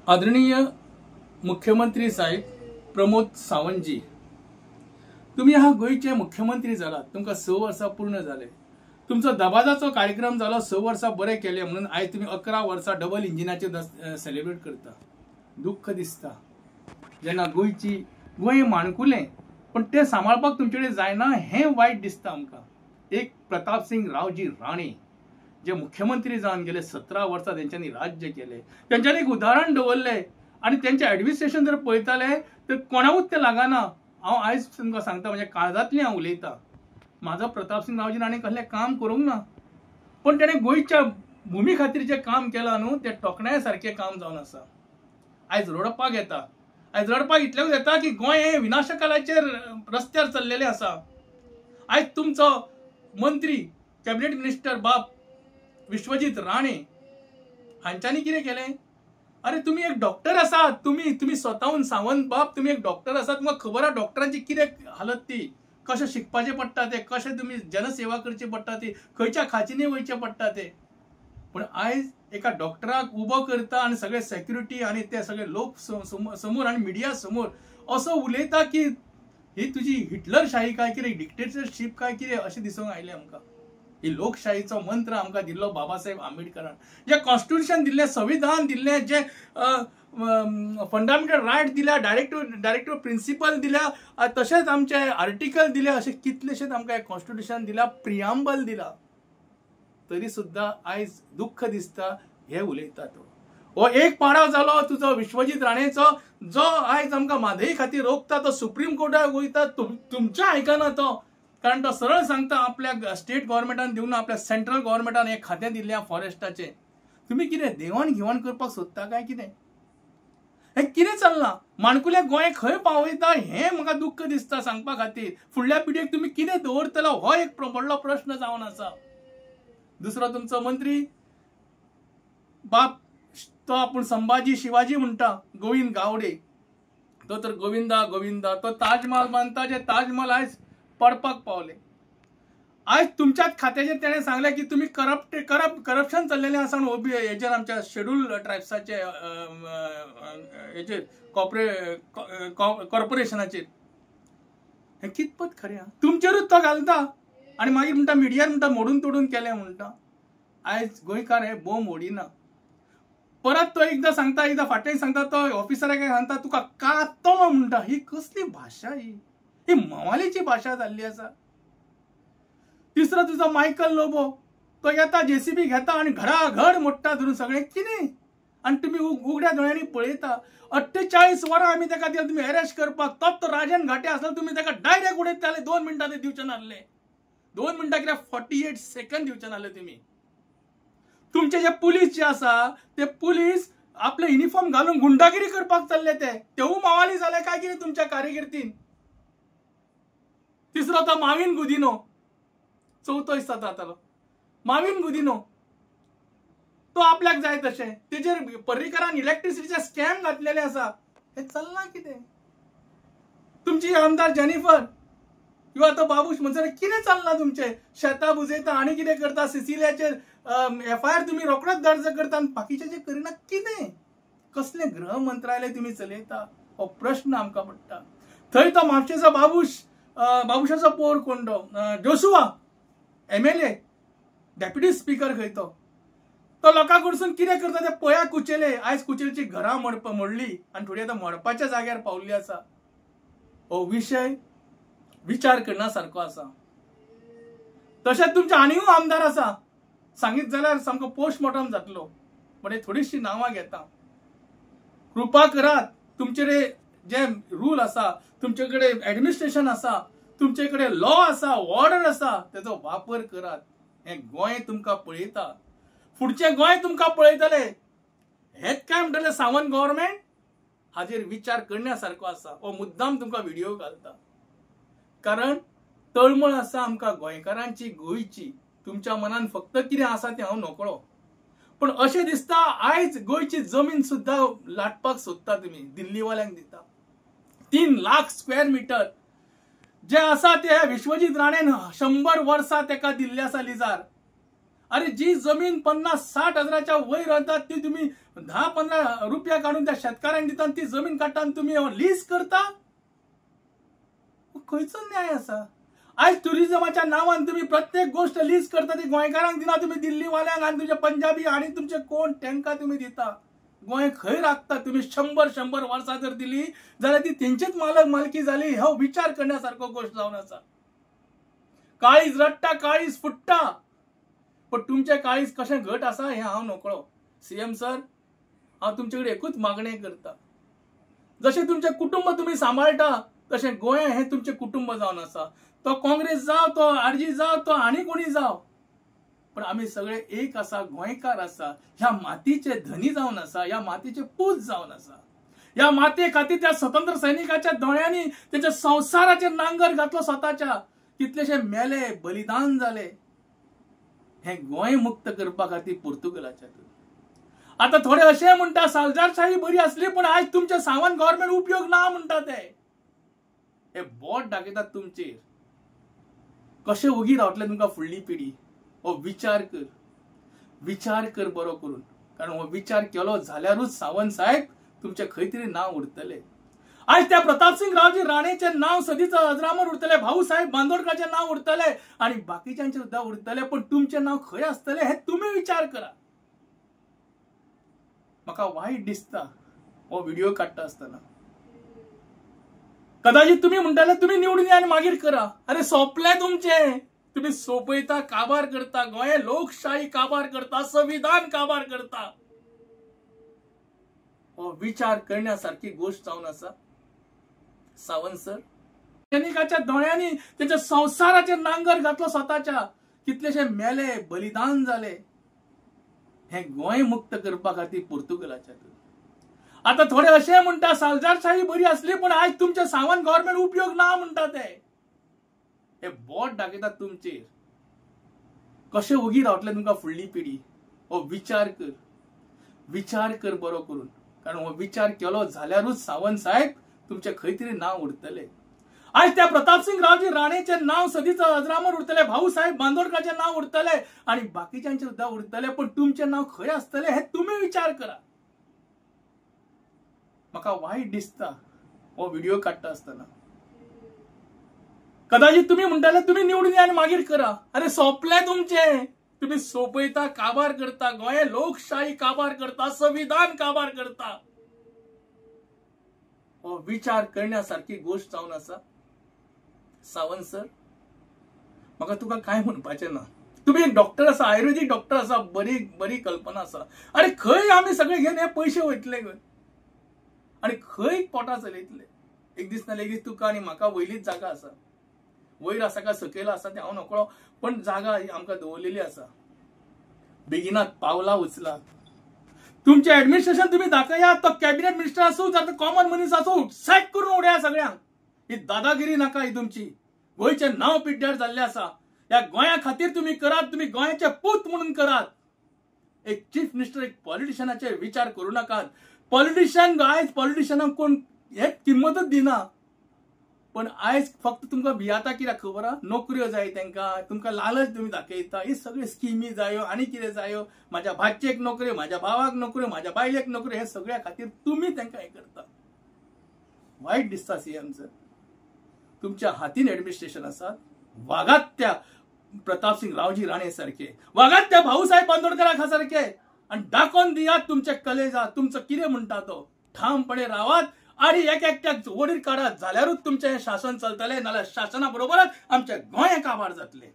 आदरणीय मुख्यमंत्री साहेब प्रमोद सावंतजी, तुम्ही हा गोयचे मुख्यमंत्री झालात. तुमका 6 वर्षा पूर्ण झाले. तुमचा दबाजाचो कार्यक्रम झाला, 6 वर्षा बरे केले म्हणून आज तुम्ही 11 वर्षा डबल इंजिनाचे सेलिब्रेट करता. दुःख दिसता जेन्ना गोय माणकुले पण ते सांभाळपाक तुमच्याकडे जायना हे वाईट दिसता आमकां. एक प्रतापसिंग रावजी राणे जे मुख्यमंत्री जावन गेले 17 वर्षा त्यांच्यानी राज्य केले. त्यांच्यानी एक उदाहरण दवरले आणि त्यांचे ऍडमिनिस्ट्रेशन जर पळयताले तर कोणाकूच ते लागना. हांव आयज तुमकां सांगता, म्हणजे काळजांतली हांव उलयता. माझं प्रतापसिंग रावजी राणे कसले काम करूंक ना, पण तेणे गोंयच्या भुमी खातीर जे काम केलां न्हू ते टोकण्या सारखे काम जावन आसा. आयज रडपाक येता. आयज रडपाक इतलेंच येता की गोंय हे विनाशकालाचेर रस्त्यार चल्लेले आसा. आयज तुमचो मंत्री कॅबिनेट मिनिस्टर बाप विश्वजीत राणे हांच्यांनी कितें केलें? अरे तुम्ही एक डॉक्टर आसात, तुम्ही स्वताहून सावंत बाप, तुम्ही एक डॉक्टर आसात. तुमकां खबर आसा डॉक्टरांची कितें हालत ती, कशें शिकपाचें पडटा ते, कशें तुम्ही जनसेवा करची पडटा ती, खंयच्या खांचींनी वयचें पडटा ते. पण आयज एका डॉक्टराक उबो करता आणि सगळे सेक्युरिटी आणि ते सगळे लोक समोर आणि मिडिया समोर असो उलयता की ही तुजी हिटलरशाही काय कितें, डिक्टेटरशीप काय कितें अशें दिसूंक आयलें आमकां. ही लोकशाहीचो मंत्र आमकां दिल्लो बाबासाहेब आंबेडकरान. जे कॉन्स्टिट्यूशन दिल्लें, संविधान दिल्लें, जे फंडामेंटल रायट दिल्या, डायरेक्टिव्ह प्रिन्सिपल दिल्या, तशेंच आमचे आर्टिकल दिले, अशें कितलेशेच आमकां कॉन्स्टिट्यूशन दिला, प्रियांबल दिला. तरी सुद्धा आयज दुःख दिसता हे उलयता तो. हो एक पाडाव जालो तुजो विश्वजीत राणेचो, जो आयज आमकां म्हादई खातीर रोखता. तो सुप्रीम कोर्टाक वयता, तुमच्या आयकना तो. कारण तो सरळ सांगता आपल्या स्टेट गव्हर्नमेंटान दिवना, आपल्या सेंट्रल गव्हर्नमेंटान एक खातें दिल्लें फॉरेस्टाचें. तुम्ही कितें देवाण घेवाण करपाक सोदता काय कितें? हे कितें चल्लां? माणकुले गोंय खंय पावयता हें म्हाका दुःख दिसता सांगपा खातीर. फुडल्या पिढयेक तुम्ही कितें दवरतलो हो एक व्हडलो प्रश्न जावन आसा. दुसरो तुमचो मंत्री बाप, तो आपूण संभाजी शिवाजी म्हणटा, गोविंद गावडे. तो तर गोविंदा गोविंदा. तो ताजमहल बांदता, जे ताजमहल आयज पडपाक पावले. आयज तुमच्याच खात्याचेर तेणें सांगलें की तुम्ही करप्शन चल्लेलें आसा म्हणून हेजेर आमच्या शेड्यूल ट्रायब्साचे हेजेर कॉर्पोरेशनाचेर. हें कितपत खरें? तुमचेरूच तो घालता आणि मागीर म्हणटा मिडियान म्हणटा मोडून तोडून केलें म्हणटा. आयज गोंयकार हे बोंब ओडिना. परत तो एकदां सांगता, एकदां फाटीं सांगता, तो ऑफिसराक सांगता तुका कातलो म्हणटा. ही कसली भाशा? ही मवालीची भाषा जाल्ली आसा. तिसरो तुजो मायकल लोबो, तो येता जेसीबी घेता आणि घडाघड मोडटा धरून सगळें कितें. आणि तुम्ही उगड्या दोळ्यांनी पळयता. 48 वरां आमी ताका दिली तुम्ही अरेस्ट करपाक. तो राजन घाटे आसलो, तुम्ही ताका डायरेक्ट उडयताले. 2 मिनटां ते दिवचे नासले. 2 मिनटां कित्याक 48 सेकंद दिवचे नासले तुम्ही. तुमचे जे पुलीस जे आसा ते पुलीस आपले युनिफॉर्म घालून गुंडागिरी करपाक चालले. तेवू मावाली जाले काय कितें तुमच्या कार्यकिर्तीन? तिसरो तो माविन गुदिनो, चवथो दिसता जातालो माविन गुदिनो. तो आपल्याक जाय तशें तेजेर पर्रीकरान इलेक्ट्रिसिटीचे स्कॅम घातलेले आसा. हे चल्लां कितें? तुमची आमदार जेनिफर किंवा तो बाबूश म्हणसर कितें चल्लां तुमचें? शेतां बुजयता आनी कितें करता, सिसिलियाचेर FIR तुम्ही रोखडोच दर्ज करता आनी बाकीचे करिना कितें? कसले गृह मंत्रालय तुम्ही चलयता? हो प्रश्न आमकां पडटा. थंय तो म्हापशेचो बाबुशाचो पोर कोण तो जोशुआ MLA डेप्युटी स्पीकर खंय तो लोकां कडसून कितें करता ते पया. कुचेले आयज कुचेलची घरां मोडली आणि थोडी आतां मोडपाच्या जाग्यार पावल्ली आसा. हो विशय विचार करण्यासारको आसा. तशेंच तुमचे आनीक आमदार आसा. सांगीत जाल्यार सामको पोस्टमॉर्टम जातलो. पण हे थोडीशी नांवां घेता. कृपा करात, तुमचे जे रूल आसा, तुमचे कडेन ऍडमिनिस्ट्रेशन आसा, तुमचे कडेन लॉ आसा, ऑर्डर आसा, तेजो वापर करात. हे गोंय तुमकां पळयता. फुडचे गोंय तुमकां पळयतले. हेच काय म्हणटले सावंत गव्हर्नमेंट? हाजेर विचार करण्यासारको आसा. हो मुद्दाम तुमकां व्हिडिओ घालता. कारण तळमळ आसा आमकां गोंयकारांची, गोंयची. तुमच्या मनान फक्त कितें आसा तें हांव नकळो. पण अशें दिसता आयज गोंयची जमीन सुद्धा लाटपाक सोदता तुम्ही. दिल्लीवाल्यांक दिता 3 लाख स्क्वेअर मीटर जे आसा ते विश्वजीत राणेन 100 वर्सां तेका दिल्ले आसा लिजार. अरे जी जमीन 50-60 हजाराच्या वयर राहतात ती तुम्ही 10-15 रुपया काढून त्या शेतकऱ्यांना दिता ती जमीन काढता आणि तुम्ही लीज करता. खंयचो न्याय असा? आज टुरिझमाच्या नावान तुम्ही प्रत्येक गोष्ट लीज करता ती गोंयकारांक दिना तुम्ही, दिल्लीवाल्यांक आणि तुमचे पंजाबी आणि तुमचे कोण त्यांका तुम्ही दिता. गोंय खंय राखता तुम्ही? 100 वर्सां जर दिली जाल्यार ती तेंचेच मालकी झाली. हो विचार करण्यासारखो गोष्ट जावन आसा. काळीज रडटा, काळीज फुट्टा, पण तुमचे काळीज कशें घट आसा हे हांव नकळो. सीएम सर, हांव तुमचे कडेन एकूच मागणी करता, जशें तुमचे कुटुंब तुम्ही सांबाळटा तशें गोंय हे तुमचे कुटुंब जावन आसा. तो काँग्रेस जाव, तो आरजी जाव, तो आनी कोणी जाव, पण आम्ही सगळे एक आसा, गोंयकार आसा. ह्या मातीचे धनी जावन आसा, ह्या मातीचे पूत जावन आसा. ह्या माते खातीर त्या स्वतंत्र सैनिकाच्या दोळ्यांनी त्याच्या संसाराचे नांगर घातलो स्वतःच्या. कितलेशे मेले, बलिदान जाले हे गोंय मुक्त करपा खातीर पोर्तुगालाच्या. आता थोडे असे म्हणटा सालजारशाही बरी असली पण आज तुमचे सावंत गव्हर्नमेंट उपयोग ना म्हणतात. हे बोट दाखयतात तुमचेर. कशें उगी रावतले तुमकां फुडली पिढी? हो विचार कर, विचार कर बरो करून. कारण हो विचार केलो जाल्यारूच सावंत साहेब तुमचे खंय तरी नाव उरतले. आज त्या प्रतापसिंग रावजी राणेचे नाव सदीचं अजरामर उरतले, भाऊसाहेब बांदोडकरांचे नाव उरतले आणि बाकीच्यांचे सुद्धा उरतले, पण तुमचे नाव खंय असतले हे तुम्ही विचार करा. म्हाका वाईट दिसता हो व्हिडिओ काढता असताना. कदाचित तुम्ही म्हणटाले तुम्ही निवडून या आणि मागीर करा. अरे सोपले तुमचे. तुम्ही सोपयता, काबार करता, गोंय लोकशाही काबार करता, संविधान काबार करता. हो विचार करण्यासारखी गोष्ट जावन आसा. सावंत सर, सैनिकाच्या दोळ्यांनी त्याच्या संसाराचे नांगर घातलो स्वतःच्या. कितलेशे मेले, बलिदान झाले हे गोंय मुक्त करपा खातीर पोर्तुगालाच्या. आता थोडे असे म्हणटा सालजारशाही बरी असली पण आज तुमचे सावंत गव्हर्नमेंट उपयोग ना म्हणतात. हे बोट दाखयतात तुमचेर. कशें उगी रावतले तुमकां फुडली पिढी? हो विचार कर, विचार कर बरो करून. कारण हो विचार केलो जाल्यारूच सावंत साहेब तुमचे खंय तरी नाव उरतले. आज त्या प्रतापसिंग रावजी राणेचे नाव सदीचं अजरामर उरतले, भाऊसाहेब बांदोडकरांचे नाव उरतले आणि बाकीच्यांचे सुद्धा उरतले, पण तुमचे नाव खंय असतले हे तुम्ही विचार करा. म्हाका वाईट दिसता हो व्हिडिओ काढता असताना. कदाचित तुम्ही म्हणटाले तुम्ही निवडून या आणि मागीर करा. अरे सोपले तुमचे. तुम्ही सोपयता, काबार करता, गोंय लोकशाही काबार करता, संविधान काबार करता. हो विचार करण्यासारखी गोष्ट जावन आसा. सावंत सर, म्हाका तुका काय म्हणपाचें ना. तुम्ही एक डॉक्टर आसा, आयुर्वेदिक डॉक्टर आसा, बरी कल्पना आसा. अरे खंय आम्ही सगळे घेवन हे पैसे वयतले आणि खंय पोटां चलयतले? एक दीस नाल्यार एक दीस तुका आनी म्हाका वयलीच जागा आसा. वयर आसा काय सकयल आसा ते हांव नकळो, पण जागा आमकां दवरलेली आसा. बेगिनात पावला उचलात. तुमचे ऍडमिनिस्ट्रेशन तुम्ही दाखयात. तो कॅबिनेट मिनिस्टर असो जाता कॉमन मनीस असो, सॅक करून उडया सगळ्यांक. ही दादागिरी नाका ही तुमची. गोंयचे नाव पिड्ड्यार जाल्ले आसा. या गोंया खातीर तुम्ही करात. तुम्ही गोंयाचे पूत म्हणून करात. एक चीफ मिनिस्टर, एक पॉलिटिशियनाचे विचार करू नाकात. पॉलिटिशियन आयज पॉलिटिशियनाक कोण हे किंमतच दिना. पण आयज फक्त तुमकां भियाता कित्याक खबर आहा? नोकऱ्यो जाय तांकां. तुमकां लालच तुम्ही दाखयता. हे सगळे स्किमी जायो आनी कितें जायो. म्हाज्या भाचयेक नोकऱ्यो, म्हाज्या भावाक नोकऱ्यो, म्हाज्या बायलेक नोकऱ्यो, हे सगळ्या खातीर तुम्ही तांकां हे करता. वाईट दिसता सीएम सर. तुमच्या हातीन ऍडमिनिस्ट्रेशन आसा. वागात त्या प्रतापसिंग रावजी राणे सारखे, वागात त्या भाऊसाहेब बांदोडकरा सारखे आणि दाखोवन दियात तुमचे कलेजा. तुमचं कितें म्हणटा तो ठामपणे रावात आणि एक एकट्याक वडील काढात. जाल्यारूच तुमचे हे शासन चलतले, नाल्यार शासना बरोबरच आमचे गोंय काबार जातले.